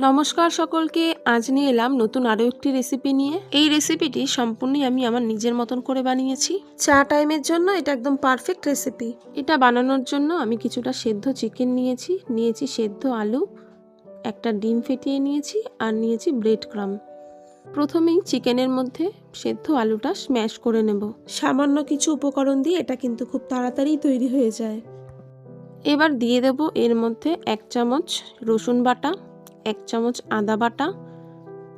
নমস্কার সকলকে, আজ নিয়ে এলাম নতুন আরও একটি রেসিপি নিয়ে। এই রেসিপিটি সম্পূর্ণই আমি আমার নিজের মতন করে বানিয়েছি। চা টাইমের জন্য এটা একদম পারফেক্ট রেসিপি। এটা বানানোর জন্য আমি কিছুটা সেদ্ধ চিকেন নিয়েছি সেদ্ধ আলু, একটা ডিম ফেটিয়ে নিয়েছি আর নিয়েছি ব্রেড ক্রাম্ব। প্রথমেই চিকেনের মধ্যে সেদ্ধ আলুটা স্ম্যাশ করে নেব। সামান্য কিছু উপকরণ দিয়ে এটা কিন্তু খুব তাড়াতাড়ি তৈরি হয়ে যায়। এবার দিয়ে দেব এর মধ্যে 1 চামচ রসুন বাটা, 1 চামচ আদা বাটা,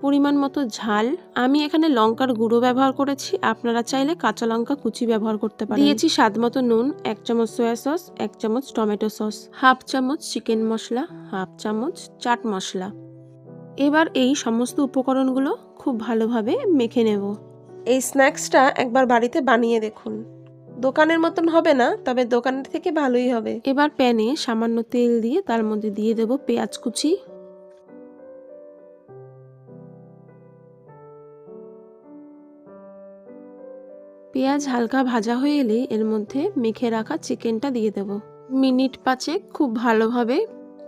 পরিমাণ মতো ঝাল। আমি এখানে লঙ্কার গুঁড়ো ব্যবহার করেছি, আপনারা চাইলে কাঁচা লঙ্কা কুচি ব্যবহার করতে পারেন। দিয়েছি স্বাদ মতো নুন, 1 চামচ সয়া সস, 1 চামচ টমেটো সস, হাফ চামচ চিকেন মশলা, হাফ চামচ চাট মশলা। এবার এই সমস্ত উপকরণগুলো খুব ভালোভাবে মেখে নেব। এই স্ন্যাক্সটা একবার বাড়িতে বানিয়ে দেখুন, দোকানের মতন হবে না, তবে দোকানের থেকে ভালোই হবে। এবার প্যানে সামান্য তেল দিয়ে তার মধ্যে দিয়ে দেব পেঁয়াজ কুচি, পেঁয়াজ হালকা ভাজা হয়ে এলে এর মধ্যে মেখে রাখা চিকেনটা দিয়ে দেব। মিনিট 5 খুব ভালোভাবে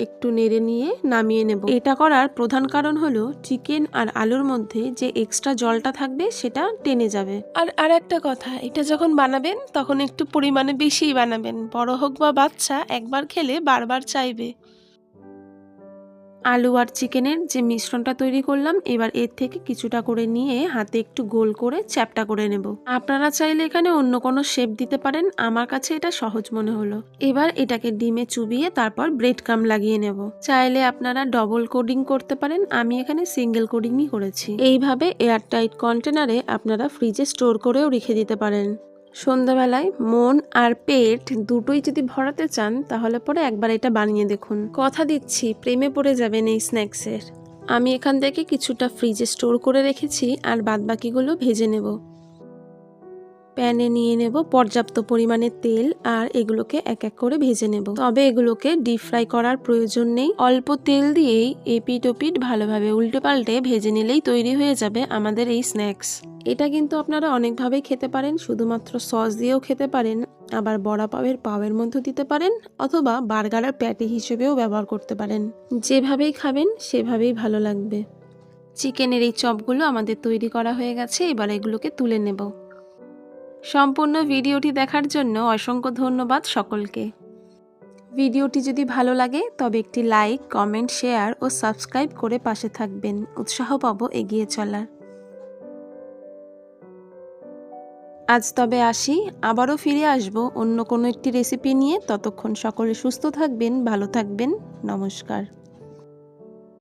একটু নেড়ে নিয়ে নামিয়ে নেব। এটা করার প্রধান কারণ হলো চিকেন আর আলুর মধ্যে যে এক্সট্রা জলটা থাকবে সেটা টেনে যাবে। আর একটা কথা, এটা যখন বানাবেন তখন একটু পরিমাণে বেশিই বানাবেন, বড় হোক বা বাচ্চা একবার খেলে বারবার চাইবে। আলু আর চিকেনের যে মিশ্রণটা তৈরি করলাম, এবার এর থেকে কিছুটা করে নিয়ে হাতে একটু গোল করে চ্যাপটা করে নেব। আপনারা চাইলে এখানে অন্য কোনো শেপ দিতে পারেন, আমার কাছে এটা সহজ মনে হলো। এবার এটাকে ডিমে চুবিয়ে তারপর ব্রেড ক্রাম্ব লাগিয়ে নেব। চাইলে আপনারা ডবল কোডিং করতে পারেন, আমি এখানে সিঙ্গেল কোডিংই করেছি। এইভাবে এয়ারটাইট কন্টেনারে আপনারা ফ্রিজে স্টোর করেও রেখে দিতে পারেন। সন্ধ্যাবেলায় মন আর পেট দুটোই যদি ভরাতে চান তাহলে পরে একবার এটা বানিয়ে দেখুন, কথা দিচ্ছি প্রেমে পড়ে যাবেন এই স্ন্যাক্সের। আমি এখান থেকে কিছুটা ফ্রিজে স্টোর করে রেখেছি আর বাদবাকিগুলো ভেজে নেব। প্যানে নিয়ে নেব পর্যাপ্ত পরিমাণে তেল আর এগুলোকে এক এক করে ভেজে নেব। তবে এগুলোকে ডিপ ফ্রাই করার প্রয়োজন নেই, অল্প তেল দিয়েই এপিট ওপিট ভালোভাবে উল্টে পাল্টে ভেজে নিলেই তৈরি হয়ে যাবে আমাদের এই স্ন্যাক্স। এটা কিন্তু আপনারা অনেকভাবেই খেতে পারেন, শুধুমাত্র সস দিয়েও খেতে পারেন, আবার বড়া পাওয়ের মধ্যে দিতে পারেন, অথবা বার্গারের প্যাটি হিসেবেও ব্যবহার করতে পারেন। যেভাবেই খাবেন সেভাবেই ভালো লাগবে। চিকেনের এই চপগুলো আমাদের তৈরি করা হয়ে গেছে, এবার এগুলোকে তুলে নেব। সম্পূর্ণ ভিডিওটি দেখার জন্য অসংখ্য ধন্যবাদ সকলকে। ভিডিওটি যদি ভালো লাগে তবে একটি লাইক, কমেন্ট, শেয়ার ও সাবস্ক্রাইব করে পাশে থাকবেন, উৎসাহ পাবো এগিয়ে চলার। আজ তবে আসি, আবারও ফিরে আসব অন্য কোনো একটি রেসিপি নিয়ে। ততক্ষণ সকলে সুস্থ থাকবেন, ভালো থাকবেন। নমস্কার।